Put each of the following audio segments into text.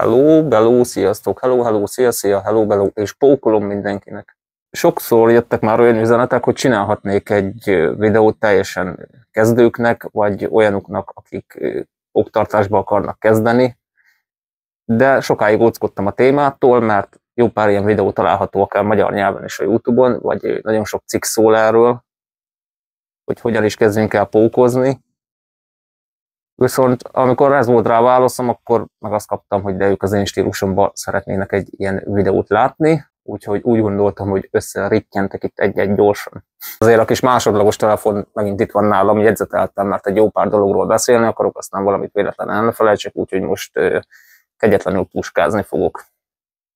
Hello, bello, sziasztok, hello, szia, hello, bello, és pókolom mindenkinek. Sokszor jöttek már olyan üzenetek, hogy csinálhatnék egy videót teljesen kezdőknek, vagy olyanoknak, akik oktartásba akarnak kezdeni, de sokáig óckodtam a témától, mert jó pár ilyen videó található akár magyar nyelven is a YouTube-on, vagy nagyon sok cikk szól erről, hogy hogyan is kezdjünk el pókozni. Viszont amikor ez volt rá válaszom, akkor meg azt kaptam, hogy de ők az én stílusomban szeretnének egy ilyen videót látni, úgyhogy úgy gondoltam, hogy összeritjentek itt egy-egy gyorsan. Azért a kis másodlagos telefon megint itt van nálam, jegyzeteltem, mert egy jó pár dologról beszélni akarok, aztán valamit véletlenül elfelejtsek, úgyhogy most kegyetlenül puskázni fogok.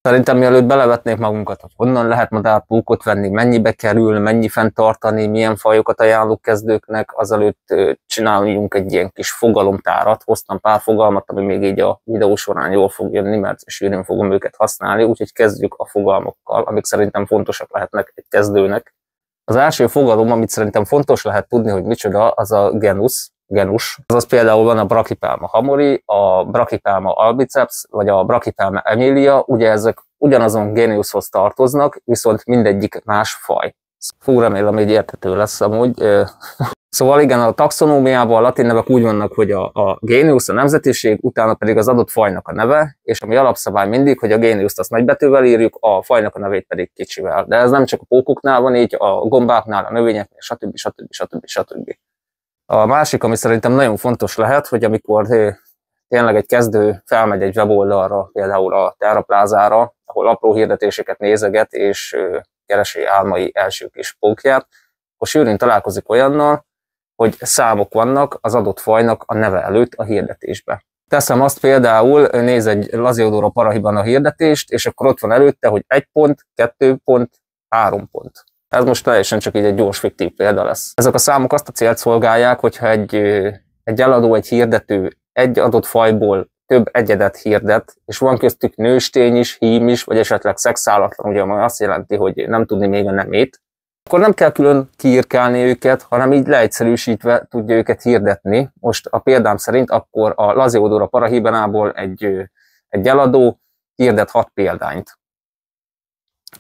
Szerintem mielőtt belevetnék magunkat, hogy honnan lehet madárpókot venni, mennyibe kerül, mennyi fenntartani, milyen fajokat ajánlok kezdőknek, azelőtt csináljunk egy ilyen kis fogalomtárat. Hoztam pár fogalmat, ami még így a videó során jól fog jönni, mert sűrűn fogom őket használni, úgyhogy kezdjük a fogalmakkal, amik szerintem fontosak lehetnek egy kezdőnek. Az első fogalom, amit szerintem fontos lehet tudni, hogy micsoda, az a genus. Azaz például van a Brachypelma hamori, a Brachypelma albiceps, vagy a Brachypelma emilia, ugye ezek ugyanazon géniuszhoz tartoznak, viszont mindegyik más faj. Fú, remélem, így érthető lesz amúgy. Szóval igen, a taxonómiában a latin nevek úgy vannak, hogy a géniusz a nemzetiség, utána pedig az adott fajnak a neve, és ami alapszabály mindig, hogy a géniuszt azt nagybetűvel írjuk, a fajnak a nevét pedig kicsivel. De ez nem csak a pókoknál van így, a gombáknál, a növényeknél, stb. A másik, ami szerintem nagyon fontos lehet, hogy amikor tényleg egy kezdő felmegy egy weboldalra, például a Terraplázára, ahol apró hirdetéseket nézeget, és keresi álmai első kis pókját, akkor sűrűn találkozik olyannal, hogy számok vannak az adott fajnak a neve előtt a hirdetésbe. Teszem azt például, néz egy Lasiodora parahibana hirdetést, és akkor ott van előtte, hogy 1 pont, 2 pont, 3 pont. Ez most teljesen csak így egy gyors fiktív példa lesz. Ezek a számok azt a célt szolgálják, hogyha egy eladó, egy hirdető egy adott fajból több egyedet hirdet, és van köztük nőstény is, hím is, vagy esetleg szexálatlan, ugye ami azt jelenti, hogy nem tudni még a nemét, akkor nem kell külön kiírkálni őket, hanem így leegyszerűsítve tudja őket hirdetni. Most a példám szerint akkor a Lasiodora parahibanából egy eladó hirdet 6 példányt.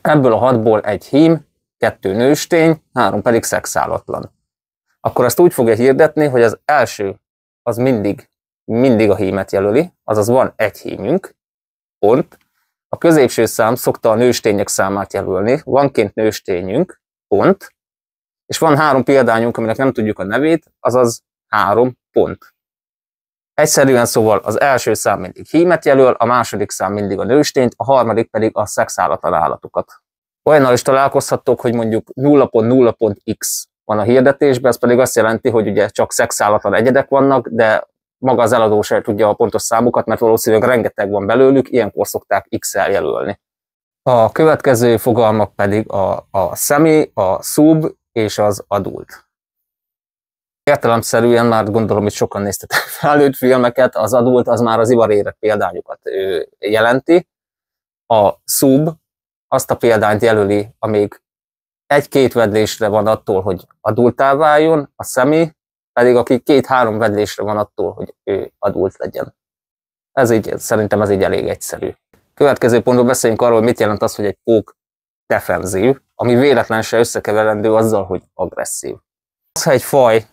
Ebből a 6-ból egy hím, 2 nőstény, 3 pedig szexálatlan. Akkor ezt úgy fogja hirdetni, hogy az első az mindig a hímet jelöli, azaz van egy hímünk, pont. A középső szám szokta a nőstények számát jelölni, van 2 nőstényünk, pont. És van 3 példányunk, aminek nem tudjuk a nevét, azaz 3 pont. Egyszerűen szóval az első szám mindig hímet jelöl, a második szám mindig a nőstényt, a harmadik pedig a szexálatlan állatokat. Olyannal is találkozhattok, hogy mondjuk 0.0.x van a hirdetésben, ez pedig azt jelenti, hogy ugye csak szexálatlan egyedek vannak, de maga az eladó sem tudja a pontos számukat, mert valószínűleg rengeteg van belőlük, ilyenkor szokták X-el jelölni. A következő fogalmak pedig a semi, a sub és az adult. Értelemszerűen már gondolom, hogy sokan néztetek felnőtt filmeket, az adult az már az ivarérett példányokat jelenti. A sub azt a példányt jelöli, amíg 1-2 vedlésre van attól, hogy adultá váljon, a semi pedig aki 2-3 vedlésre van attól, hogy ő adult legyen. Szerintem ez így elég egyszerű. Következő pontról beszéljünk arról, hogy mit jelent az, hogy egy pók defenzív, ami véletlen se összekeverendő azzal, hogy agresszív. Az, ha egy faj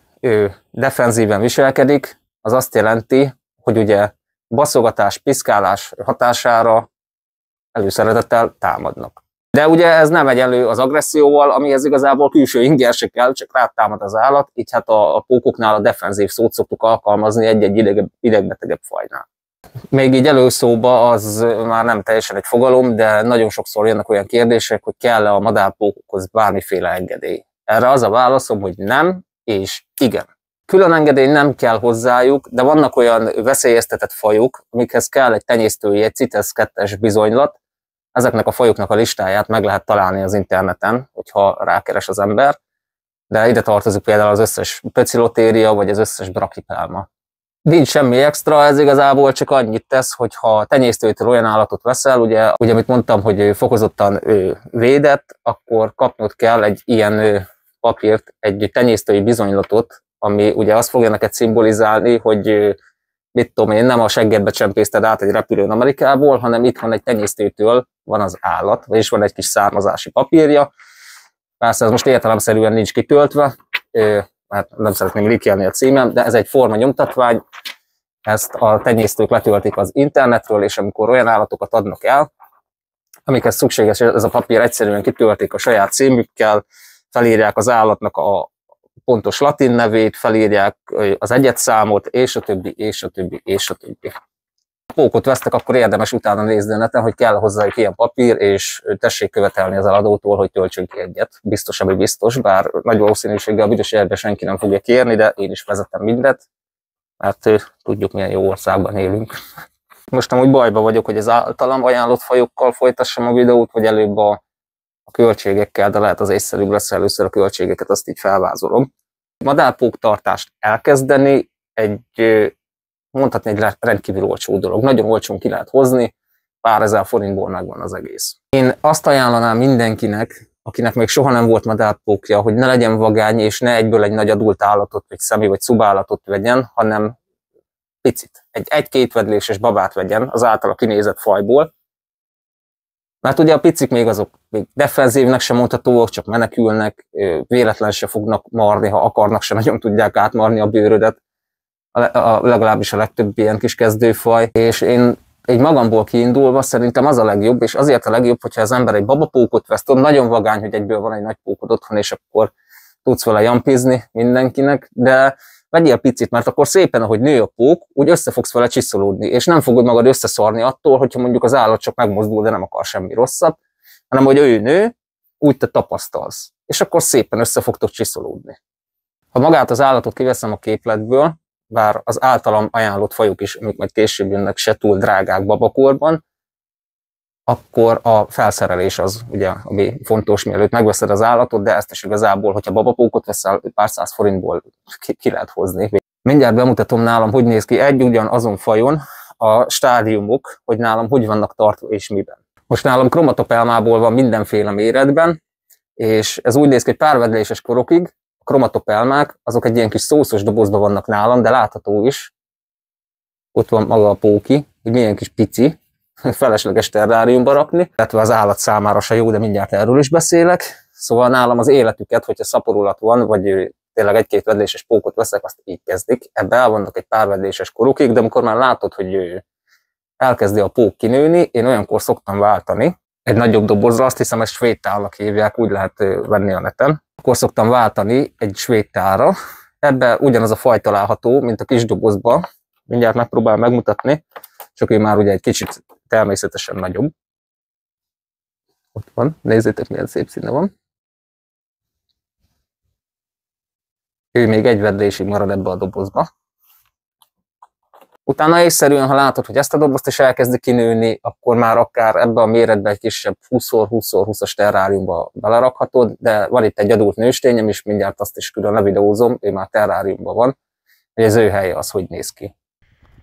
defenzíven viselkedik, az azt jelenti, hogy ugye baszogatás, piszkálás hatására előszeretettel támadnak. De ugye ez nem egyenlő az agresszióval, amihez igazából külső inger se kell, csak rátámad az állat, így hát a pókoknál a defenzív szót szoktuk alkalmazni egy-egy idegbetegebb fajnál. Még így előszóba az már nem teljesen egy fogalom, de nagyon sokszor jönnek olyan kérdések, hogy kell-e a madárpókokhoz bármiféle engedély. Erre az a válaszom, hogy nem és igen. Külön engedély nem kell hozzájuk, de vannak olyan veszélyeztetett fajok, amikhez kell egy tenyésztői, egy CITES 2-es bizonylat. Ezeknek a fajoknak a listáját meg lehet találni az interneten, hogyha rákeres az ember, de ide tartozik például az összes Poecilotheria vagy az összes Brachypelma. Nincs semmi extra, ez igazából csak annyit tesz, hogy ha tenyésztőtől olyan állatot veszel, ugye amit mondtam, hogy fokozottan védett, akkor kapnod kell egy ilyen papírt, egy tenyésztői bizonylatot, ami ugye azt fogja neked szimbolizálni, hogy mit tudom én, nem a seggedbe csempészted át egy repülőn Amerikából, hanem itthon egy tenyésztőtől van az állat, vagyis van egy kis származási papírja. Persze ez most értelemszerűen nincs kitöltve, mert nem szeretném likelni a címem, de ez egy forma nyomtatvány, ezt a tenyésztők letöltik az internetről, és amikor olyan állatokat adnak el, amikhez szükséges, ez a papír egyszerűen kitöltik a saját címükkel, felírják az állatnak a pontos latin nevét, felírják az egyedszámot, és a többi, és a többi, és a többi. Ha pókot vesztek, akkor érdemes utána nézni a neten, hogy kell hozzájuk ilyen papír, és tessék követelni az eladótól, hogy töltsünk ki egyet. Biztos, ami biztos, bár nagy valószínűséggel a büdös erdben senki nem fogja kérni, de én is vezetem mindet, mert tudjuk, milyen jó országban élünk. Most amúgy bajba vagyok, hogy az általam ajánlott fajokkal folytassam a videót, vagy előbb a költségekkel, de lehet az észszerűbb lesz, először a költségeket, azt így felvázolom. Madárpóktartást elkezdeni mondhatni egy rendkívül olcsó dolog. Nagyon olcsón ki lehet hozni, pár ezer forintból megvan az egész. Én azt ajánlanám mindenkinek, akinek még soha nem volt madárpókja, hogy ne legyen vagány, és ne egyből egy nagy adult állatot, vagy szemi, vagy szubállatot vegyen, hanem picit. Egy-két vedléses babát vegyen az általa kinézett fajból. Mert ugye a picik még azok még defenzívnek sem mondhatóak, csak menekülnek, véletlen se fognak marni, ha akarnak, se nagyon tudják átmarni a bőrödet. Legalábbis a legtöbb ilyen kis kezdőfaj. És én egy magamból kiindulva szerintem az a legjobb, és azért a legjobb, hogyha az ember egy babapókot vesz, tudom, nagyon vagány, hogy egyből van egy nagy pókod otthon, és akkor tudsz vele jampizni mindenkinek, de vegyél picit, mert akkor szépen, ahogy nő a pók, úgy össze fogsz vele csiszolódni, és nem fogod magad összeszarni attól, hogyha mondjuk az állat csak megmozdul, de nem akar semmi rosszat, hanem hogy ő nő, úgy te tapasztalsz, és akkor szépen össze fogtok csiszolódni. Ha magát az állatot kiveszem a képletből, bár az általam ajánlott fajok is, amik majd később jönnek, se túl drágák babakorban, akkor a felszerelés az, ugye, ami fontos, mielőtt megveszed az állatot, de ezt is igazából, hogyha babapókot veszel, pár száz forintból ki lehet hozni. Mindjárt bemutatom nálam, hogy néz ki ugyanazon fajon a stádiumok, hogy nálam hogy vannak tartva és miben. Most nálam kromatopelmából van mindenféle méretben, és ez úgy néz ki, hogy párvedléses korokig a kromatopelmák, azok egy ilyen kis szószos dobozban vannak nálam, de látható is, ott van maga a póki, hogy milyen kis pici, felesleges terráriumba rakni, illetve az állat számára se jó, de mindjárt erről is beszélek. Szóval nálam az életüket, hogyha szaporulat van, vagy tényleg egy-két vedléses pókot veszek, azt így kezdik. Ebbe el vannak egy pár vedléses korukig, de amikor már látod, hogy elkezdi a pók kinőni, én olyankor szoktam váltani egy nagyobb dobozra, azt hiszem, ezt svéd tálnak hívják, úgy lehet venni a neten. Akkor szoktam váltani egy svéd tálra. Ebbe ugyanaz a faj található, mint a kis dobozba. Mindjárt megpróbálom megmutatni, csak ő már ugye egy kicsit természetesen nagyobb. Ott van, nézzétek, milyen szép színe van. Ő még egy vedlésig marad ebbe a dobozba. Utána észszerűen, ha látod, hogy ezt a dobozt is elkezdi kinőni, akkor már akár ebbe a méretbe egy kisebb 20x20x20-as terráriumba belerakhatod, de van itt egy adult nőstényem, és mindjárt azt is külön levideózom, ő már terráriumban van, hogy az ő helye az hogy néz ki.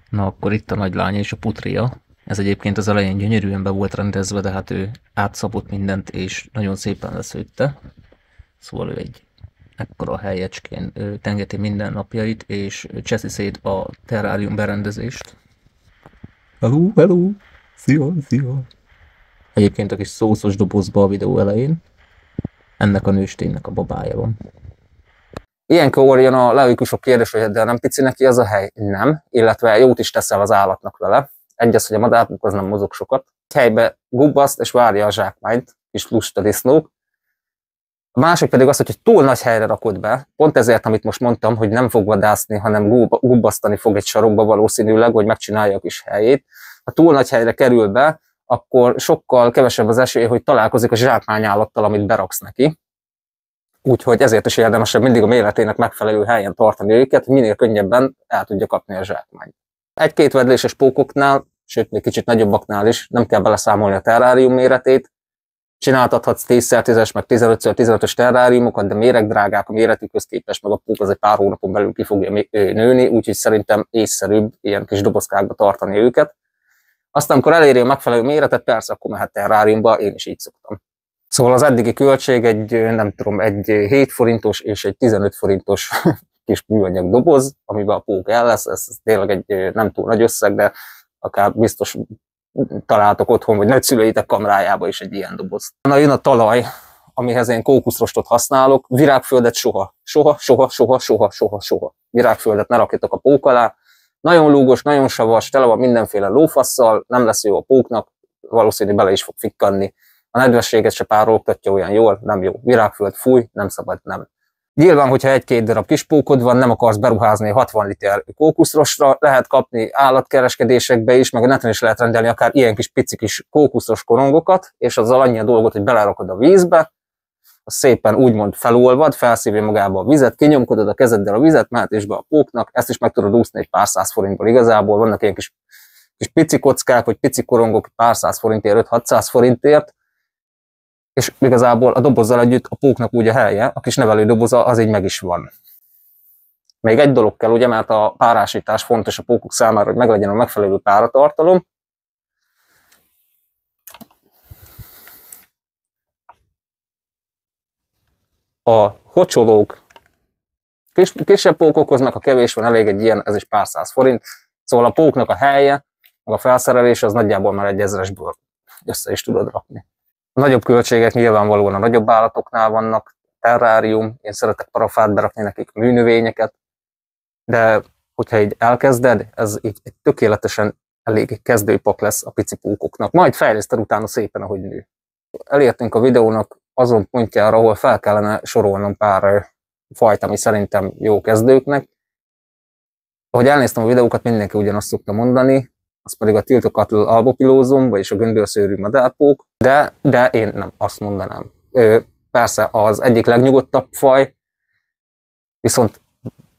Na akkor itt a nagylánya és a putria. Ez egyébként az elején gyönyörűen be volt rendezve, de hát ő átszabott mindent, és nagyon szépen leszőtte. Szóval ő egy ekkora helyecskén tengeti minden napjait, és cseszi szét a terrárium berendezést. Hello, hello! Szia, szia! Egyébként a kis szószos dobozba a videó elején. Ennek a nősténynek a babája van. Ilyenkor jön a laikusok kérdés, hogy de nem pici neki az a hely? Nem, illetve jót is teszel az állatnak vele. Egy az, hogy a madárpók az nem mozog sokat. Helybe gubbaszt és várja a zsákmányt, kis lusta disznók. A másik pedig az, hogy túl nagy helyre rakod be, pont ezért, amit most mondtam, hogy nem fog vadászni, hanem gubbasztani fog egy sarokba valószínűleg, hogy megcsinálja a kis helyét. Ha túl nagy helyre kerül be, akkor sokkal kevesebb az esély, hogy találkozik a zsákmányállattal, amit beraksz neki. Úgyhogy ezért is érdemesebb mindig a méretének megfelelő helyen tartani őket, hogy minél könnyebben el tudja kapni a zsákmányt. Egy-két vedléses pókoknál, sőt még kicsit nagyobbaknál is nem kell beleszámolni a terrárium méretét. Csináltathatsz 10x10-es, meg 15x15-ös terráriumokat, de méregdrágák a méretükhöz képest, meg a pók az egy pár hónapon belül ki fogja nőni, úgyhogy szerintem észszerűbb ilyen kis dobozkákba tartani őket. Aztán, amikor eléri a megfelelő méretet, persze akkor mehet terráriumba, én is így szoktam. Szóval az eddigi költség egy 7 forintos és egy 15 forintos kis műanyag doboz, amiben a pók el lesz, ez tényleg egy nem túl nagy összeg, de akár biztos találtok otthon, vagy nagyszüleitek kamrájába is egy ilyen doboz. Na jön a talaj, amihez én kókuszrostot használok, virágföldet soha. Virágföldet ne rakjatok a pók alá. Nagyon lúgos, nagyon savas, tele van mindenféle lófasszal, nem lesz jó a póknak, valószínű bele is fog fikkadni. A nedvességet se párologtatja olyan jól, nem jó. Virágföld, fúj, nem szabad, nem. Nyilván, hogyha egy-két darab kis pókod van, nem akarsz beruházni 60 liter kókuszrostra, lehet kapni állatkereskedésekbe is, meg a neten is lehet rendelni akár ilyen kis pici kis kókuszros korongokat, és azzal annyi a dolgot, hogy belerakod a vízbe, az szépen úgymond felolvad, felszívja magába a vizet, kinyomkodod a kezeddel a vizet, mehet is be a póknak, ezt is meg tudod úszni egy pár száz forintból igazából, vannak ilyen kis pici kockák, vagy pici korongok pár száz forintért, 5-600 forintért, és igazából a dobozzal együtt a póknak úgy a helye, a kis nevelő doboza az így meg is van. Még egy dolog kell, ugye, mert a párásítás fontos a pókok számára, hogy meglegyen a megfelelő páratartalom. A hocsolók kisebb pókokhoz, meg ha kevés van, elég egy ilyen, ez is pár száz forint. Szóval a póknak a helye, meg a felszerelés az nagyjából már egy 1000-esből össze is tudod rakni. A nagyobb költségek nyilvánvalóan a nagyobb állatoknál vannak, terrárium, én szeretek parafát berakni nekik, műnövényeket, de hogyha így elkezded, ez így egy tökéletesen elég kezdőpak lesz a pici pókoknak. Majd fejleszted utána szépen, ahogy nő. Elértünk a videónak azon pontjára, ahol fel kellene sorolnom pár fajt, ami szerintem jó kezdőknek. Ahogy elnéztem a videókat, mindenki ugyanazt szokta mondani, az pedig a Tiltocatl albopilózum, vagyis a göndörszőrű madárpók, de én nem azt mondanám. Persze az egyik legnyugodtabb faj, viszont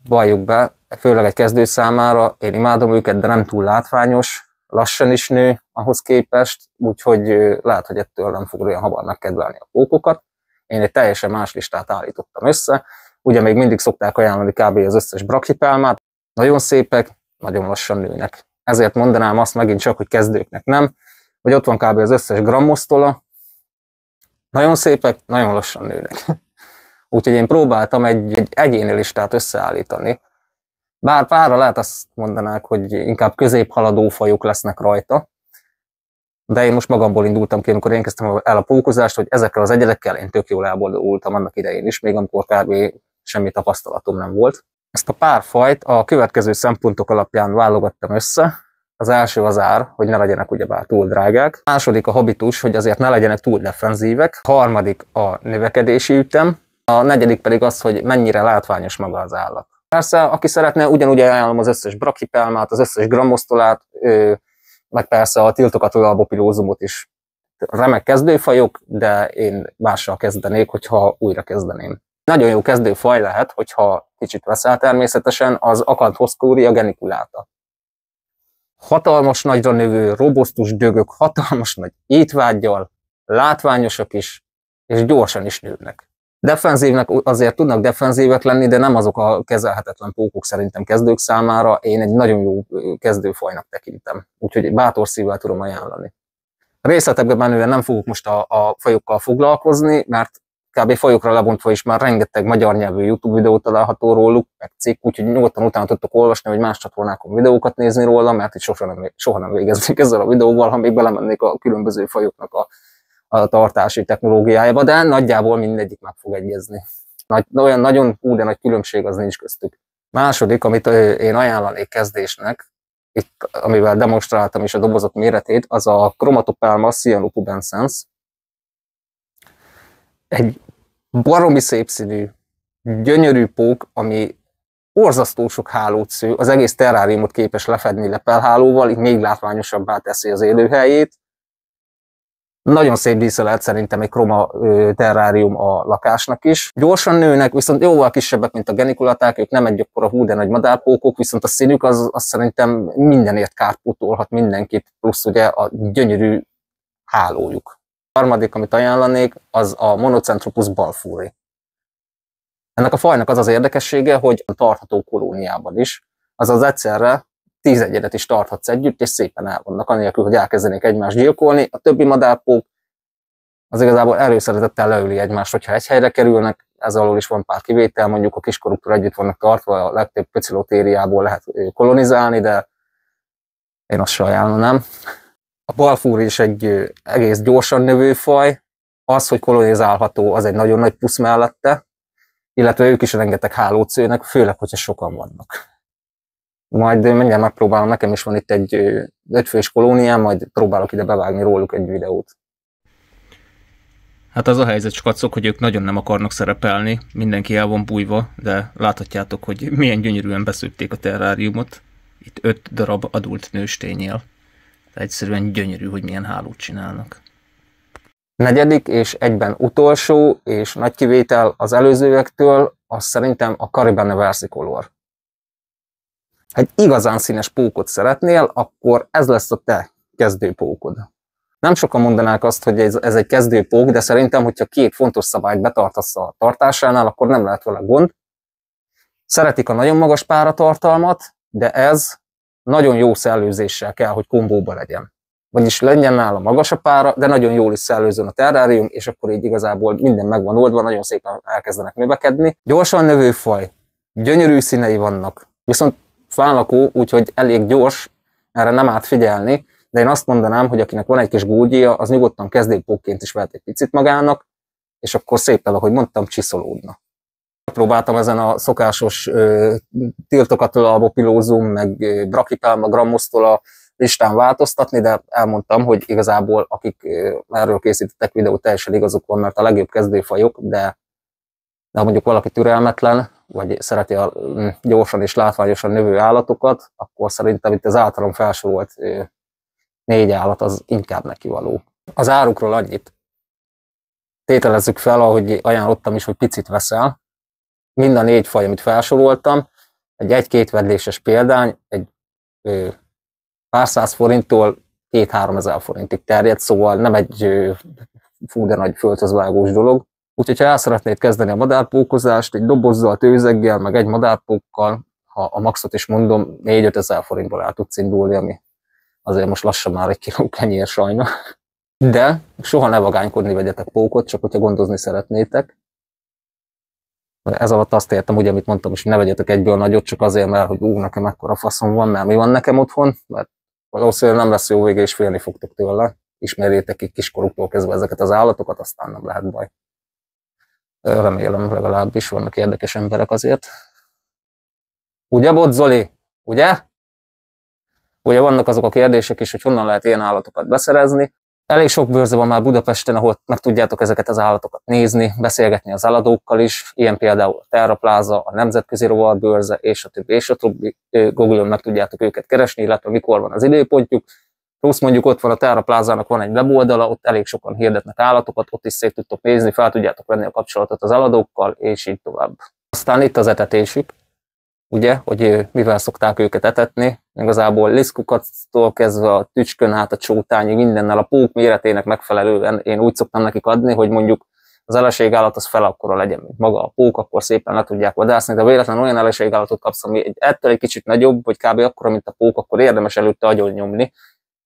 valljuk be, főleg egy kezdő számára, én imádom őket, de nem túl látványos, lassan is nő ahhoz képest, úgyhogy lehet, hogy ettől nem fog olyan hamar megkedvelni a pókokat. Én egy teljesen más listát állítottam össze, ugye még mindig szokták ajánlani kb. Az összes brachypelmát, nagyon szépek, nagyon lassan nőnek. Ezért mondanám azt megint csak, hogy kezdőknek nem, hogy ott van kb. Az összes grammosztola, nagyon szépek, nagyon lassan nőnek. Úgyhogy én próbáltam egy egyéni listát összeállítani. Bár párra lehet azt mondanák, hogy inkább középhaladó fajok lesznek rajta, de én most magamból indultam ki, amikor én kezdtem el a pókozást, hogy ezekkel az egyedekkel én tök jól elboldogultam annak idején is, még amikor kb. Semmi tapasztalatom nem volt. Ezt a pár fajt a következő szempontok alapján válogattam össze. Az első az ár, hogy ne legyenek ugyebár túl drágák. A második a habitus, hogy azért ne legyenek túl defenzívek. A harmadik a növekedési ütem. A negyedik pedig az, hogy mennyire látványos maga az állat. Persze, aki szeretne, ugyanúgy ajánlom az összes brachypelmát, az összes grammosztolát, meg persze a Tiltocatl albopilózumot is. Remek kezdőfajok, de én mással kezdenék, hogyha újra kezdeném. Nagyon jó kezdőfaj lehet, hogyha kicsit veszel természetesen, az Acanthoscurria geniculata. Hatalmas nagyra növő, robosztus dögök, hatalmas nagy étvággyal, látványosak is, és gyorsan is nőnek. Defenzívnek azért tudnak defenzívek lenni, de nem azok a kezelhetetlen pókok szerintem kezdők számára. Én egy nagyon jó kezdőfajnak tekintem, úgyhogy bátor szívvel tudom ajánlani. Részletekben menően nem fogok most a fajokkal foglalkozni, mert kb. Fajokra lebontva is már rengeteg magyar nyelvű YouTube videót található róluk, meg cikk, úgyhogy nyugodtan utána tudtok olvasni, vagy más csatornákon videókat nézni róla, mert itt soha nem végeznék ezzel a videóval, ha még belemennék a különböző fajoknak a tartási technológiájába, de nagyjából mindegyik meg fog egyezni. Olyan nagyon de nagy különbség az nincs köztük. Második, amit én ajánlanék kezdésnek, itt, amivel demonstráltam is a dobozok méretét, az a Chromatopelma cyanopubescens. Egy baromi szép színű, gyönyörű pók, ami borzasztó sok hálót sző, az egész terráriumot képes lefedni lepelhálóval, így még látványosabbá teszi az élőhelyét. Nagyon szép dísze lehet szerintem egy kroma terrárium a lakásnak is. Gyorsan nőnek, viszont jóval kisebbek, mint a genikulaták, ők nem egy akkora hú, de nagy madárpókok, viszont a színük az szerintem mindenért kárpótolhat mindenkit, plusz ugye a gyönyörű hálójuk. A harmadik, amit ajánlanék, az a Monocentropus balfouri. Ennek a fajnak az az érdekessége, hogy tartható kolóniában is, azaz egyszerre 10 egyedet is tarthatsz együtt, és szépen elvannak, anélkül, hogy elkezdenék egymást gyilkolni. A többi madárpók az igazából előszeretettel leüli egymást, hogyha egy helyre kerülnek, ez alól is van pár kivétel, mondjuk a kiskoruktól együtt vannak tartva, a legtöbb pöcilotériából lehet kolonizálni, de én azt se ajánlanám. A balfúr is egy egész gyorsan növő faj, az, hogy kolonizálható, az egy nagyon nagy plusz mellette, illetve ők is rengeteg hálót szőnek, főleg, hogyha sokan vannak. Majd mindjárt megpróbálom, nekem is van itt egy 5 fős kolóniám, majd próbálok ide bevágni róluk egy videót. Hát az a helyzet, skacok, hogy ők nagyon nem akarnak szerepelni, mindenki el van bújva, de láthatjátok, hogy milyen gyönyörűen beszőtték a terráriumot. Itt 5 darab adult nőstényél. Egyszerűen gyönyörű, hogy milyen hálót csinálnak. Negyedik és egyben utolsó és nagy kivétel az előzőektől, az szerintem a Caribena versicolor. Ha egy igazán színes pókot szeretnél, akkor ez lesz a te kezdőpókod. Nem sokan mondanák azt, hogy ez egy kezdőpók, de szerintem, hogyha 2 fontos szabályt betartasz a tartásánál, akkor nem lehet vele gond. Szeretik a nagyon magas páratartalmat, de ez nagyon jó szellőzéssel kell, hogy kombóba legyen. Vagyis legyen nála magas a pára, de nagyon jól is szellőzön a terrárium, és akkor így igazából minden meg van oldva, nagyon szépen elkezdenek növekedni. Gyorsan növő faj, gyönyörű színei vannak, viszont fánlakó, úgyhogy elég gyors, erre nem árt figyelni, de én azt mondanám, hogy akinek van egy kis gógyia, az nyugodtan kezdőpókként is vehet egy picit magának, és akkor szépen, ahogy mondtam, csiszolódna. Próbáltam ezen a szokásos tiltokatöl albopilózum, meg brachypelma grammosztól a listán változtatni, de elmondtam, hogy igazából akik erről készítettek videót, teljesen igazuk van, mert a legjobb kezdőfajok, de ha mondjuk valaki türelmetlen, vagy szereti a gyorsan és látványosan növő állatokat, akkor szerintem itt az általam felsorolt 4 állat az inkább neki való. Az árukról annyit. Tételezzük fel, ahogy ajánlottam is, hogy picit veszel. Mind a 4 faj, amit felsoroltam, egy 1-2 vedléses példány, egy pár száz forinttól 2-3 ezer forintig terjed, szóval nem egy fú de nagy földhöz vágós dolog. Úgyhogy ha el szeretnéd kezdeni a madárpókozást, egy dobozzal, tőzeggel, meg egy madárpókkal, ha a maxot is mondom, 4-5 ezer forintból el tudsz indulni, ami azért most lassan már 1 kiló kenyér sajna. De soha ne vagánykodni vegyetek pókot, csak hogyha gondozni szeretnétek. Ez alatt azt értem, ugye, amit mondtam is, hogy ne vegyetek egyből nagyot, csak azért, mert hogy nekem ekkora faszom van, mert mi van nekem otthon, mert valószínűleg nem lesz jó vége, és félni fogtok tőle. Ismerjétek így kiskoruktól kezdve ezeket az állatokat, aztán nem lehet baj. Remélem, legalábbis vannak érdekes emberek azért. Ugye, Bot Zoli? Ugye? Ugye vannak azok a kérdések is, hogy honnan lehet ilyen állatokat beszerezni. Elég sok bőrze van már Budapesten, ahol meg tudjátok ezeket az állatokat nézni, beszélgetni az eladókkal is, ilyen például a Terra Plaza, a Nemzetközi Rovarbőrze, és a többi. Google-on meg tudjátok őket keresni, illetve mikor van az időpontjuk. Plusz mondjuk ott van a Terra Plazának van egy weboldala, ott elég sokan hirdetnek állatokat, ott is szét tudtok nézni, fel tudjátok venni a kapcsolatot az eladókkal, és így tovább. Aztán itt az etetésük, ugye, hogy mivel szokták őket etetni, igazából lisztkukactól kezdve a tücskön át a csótányig, mindennel a pók méretének megfelelően én úgy szoktam nekik adni, hogy mondjuk az eleségállat az fel akkora legyen, mint maga a pók, akkor szépen le tudják vadászni, de véletlenül olyan eleségállatot kapsz, ami ettől egy kicsit nagyobb, vagy kb. Akkora, mint a pók, akkor érdemes előtte agyon nyomni.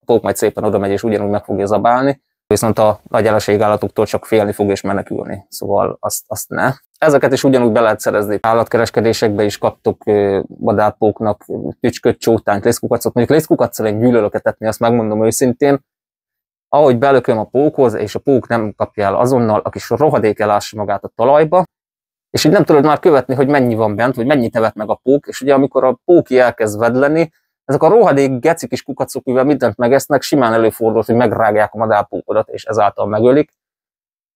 A pók majd szépen oda megy, és ugyanúgy meg fogja zabálni, viszont a nagy eleségállatoktól csak félni fog és menekülni, szóval azt ne. Ezeket is ugyanúgy be lehet szerezni. Állatkereskedésekbe is kaptok vadárpóknak tücsköt, csótányt, lisztkukacot. Mondjuk lisztkukaccal én gyűlölök etetni, azt megmondom őszintén. Ahogy belököm a pókhoz, és a pók nem kapja el azonnal, a kis rohadék elássa magát a talajba, és így nem tudod már követni, hogy mennyi van bent, vagy mennyit evett meg a pók, és ugye amikor a póki elkezd vedleni, ezek a rohadék geci kis kukacok, mivel mindent megesznek, simán előfordul, hogy megrágják a madárpókodat, és ezáltal megölik.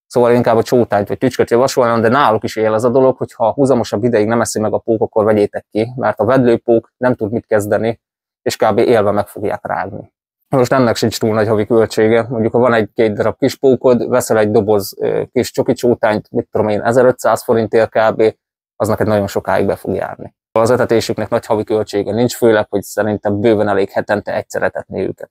Szóval inkább a csótányt vagy tücsköt javasolnám, de náluk is él ez a dolog, hogy ha húzamosabb ideig nem eszi meg a pók, akkor vegyétek ki, mert a vedlőpók nem tud mit kezdeni, és kb. Élve meg fogják rágni. Most ennek sincs túl nagy havi költsége, mondjuk ha van 1-2 darab kis pókod, veszel egy doboz kis csoki csótányt, mit tudom én, 1500 forintért kb., az neked nagyon sokáig be fog járni. Az etetésüknek nagy havi költsége nincs, főleg, hogy szerintem bőven elég hetente egyszer etetni őket.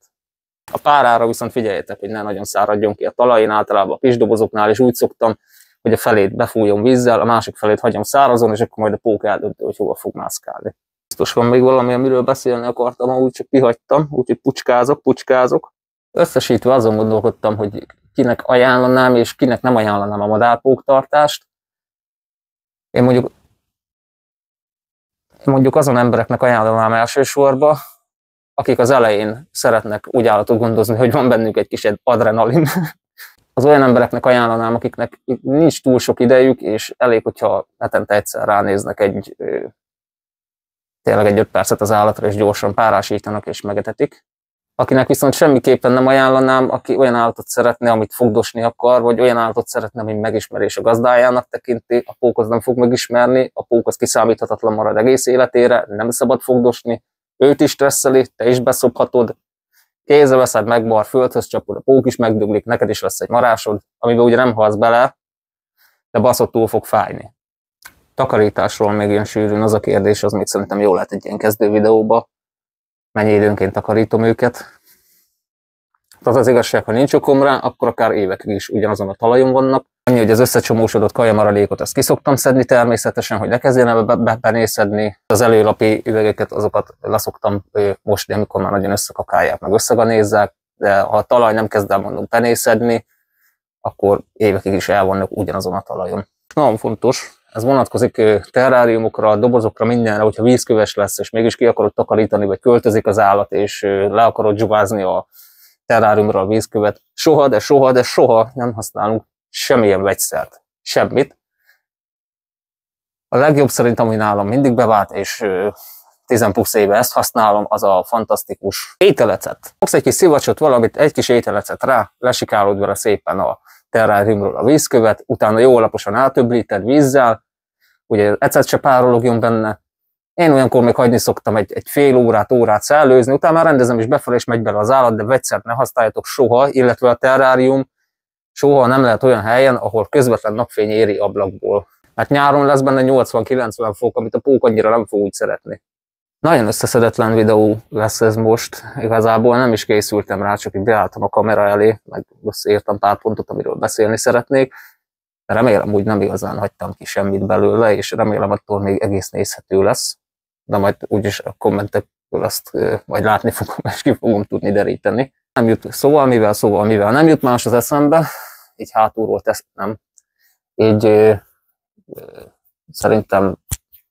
A párára viszont figyeljetek, hogy ne nagyon száradjon ki a talaj, én általában a kis dobozoknál is úgy szoktam, hogy a felét befújom vízzel, a másik felét hagyom szárazon, és akkor majd a pók eldönti, hogy hova fog mászkálni. Biztos van még valami, amiről beszélni akartam, ahogy csak kihagytam, úgyhogy pucskázok. Összesítve azon gondolkodtam, hogy kinek ajánlanám, és kinek nem ajánlanám a madárpóktartást. Én mondjuk azon embereknek ajánlom elsősorban, akik az elején szeretnek úgy állatot gondozni, hogy van bennük egy kis adrenalin. Az olyan embereknek ajánlanám, akiknek nincs túl sok idejük, és elég, hogyha hetente egyszer ránéznek tényleg egy 5 percet az állatra, és gyorsan párásítanak és megetetik. Akinek viszont semmiképpen nem ajánlanám, aki olyan állatot szeretne, amit fogdosni akar, vagy olyan állatot szeretne, ami megismerés a gazdájának tekinti, a pók az nem fog megismerni, a pók az kiszámíthatatlan marad egész életére, nem szabad fogdosni, őt is stresszeli, te is beszophatod, kézre veszed, megbar, földhöz csapod, a pók is megdöglik, neked is lesz egy marásod, amiben ugye nem halsz bele, de baszott túl fog fájni. Takarításról még ilyen sűrűn az a kérdés, az még szerintem jól lehet egy ilyen kezdő videóba, mennyi időnként takarítom őket. Az az igazság, ha nincs okom rá, akkor akár évekig is ugyanazon a talajon vannak. Annyi, hogy az összecsomósodott kajamaradékot azt kiszoktam szedni természetesen, hogy ne kezdjen el bepenészedni. Az előlapi üvegeket azokat leszoktam mosni, amikor már nagyon összekakálják, meg összeganézzák, de ha a talaj nem kezd el mondom penészedni, akkor évekig is el vannak ugyanazon a talajon. Nagyon fontos, ez vonatkozik terráriumokra, dobozokra, mindenre, hogyha vízköves lesz, és mégis ki akarod takarítani, vagy költözik az állat, és le akarod zsugázni a terráriumra a vízkövet. Soha, de soha nem használunk semmilyen vegyszert. Semmit. A legjobb szerintem, ami nálam mindig bevált, és 10 plusz éve ezt használom, az a fantasztikus ételecet. Fogsz egy kis szivacsot, valamit, egy kis ételecet rá, lesikálod vele szépen a terráriumról a vízkövet, utána jó alaposan átöblíted vízzel, ugye ecet se párologjon benne. Én olyankor még hagyni szoktam egy fél órát szellőzni, utána már rendezem is befelé, és megy bele az állat, de vegyszert ne használjatok soha, illetve a terrárium soha nem lehet olyan helyen, ahol közvetlen napfény éri ablakból. Hát nyáron lesz benne 80-90 fok, amit a pók annyira nem fog úgy szeretni. Nagyon összeszedetlen videó lesz ez most, igazából nem is készültem rá, csak így beálltam a kamera elé, meg összeírtam pár pontot, amiről beszélni szeretnék. Remélem, úgy nem igazán hagytam ki semmit belőle, és remélem, attól még egész nézhető lesz. De majd úgyis a kommentekből azt majd látni fogom, és ki fogom tudni deríteni. Nem jut szóval, mivel nem jut más az eszembe, így hátulról teszem. Így szerintem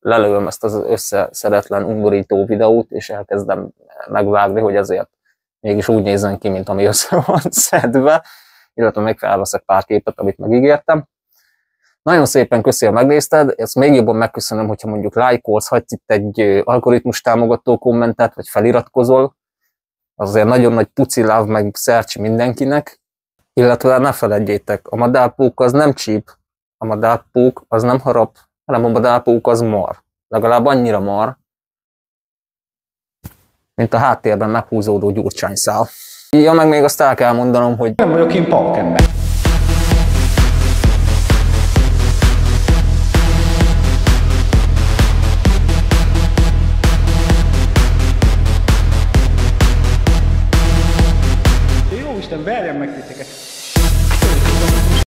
lelőm ezt az összeszedetlen, undorító videót, és elkezdem megvágni, hogy ezért mégis úgy nézzen ki, mint ami össze van szedve, illetve még felveszek pár képet, amit megígértem. Nagyon szépen köszi, ha megnézted, ezt még jobban megköszönöm, hogyha mondjuk lájkolsz, hagysz itt egy algoritmus támogató kommentet, vagy feliratkozol. Azért nagyon nagy puci láv, meg szercsi mindenkinek. Illetve ne feledjétek, a madárpók az nem csíp, a madárpók az nem harap, hanem a madárpók az mar. Legalább annyira mar, mint a háttérben meghúzódó gyurcsányszál. Ja, meg még azt el kell mondanom, hogy nem vagyok én pakember. Jó Isten, verjem meg titeket!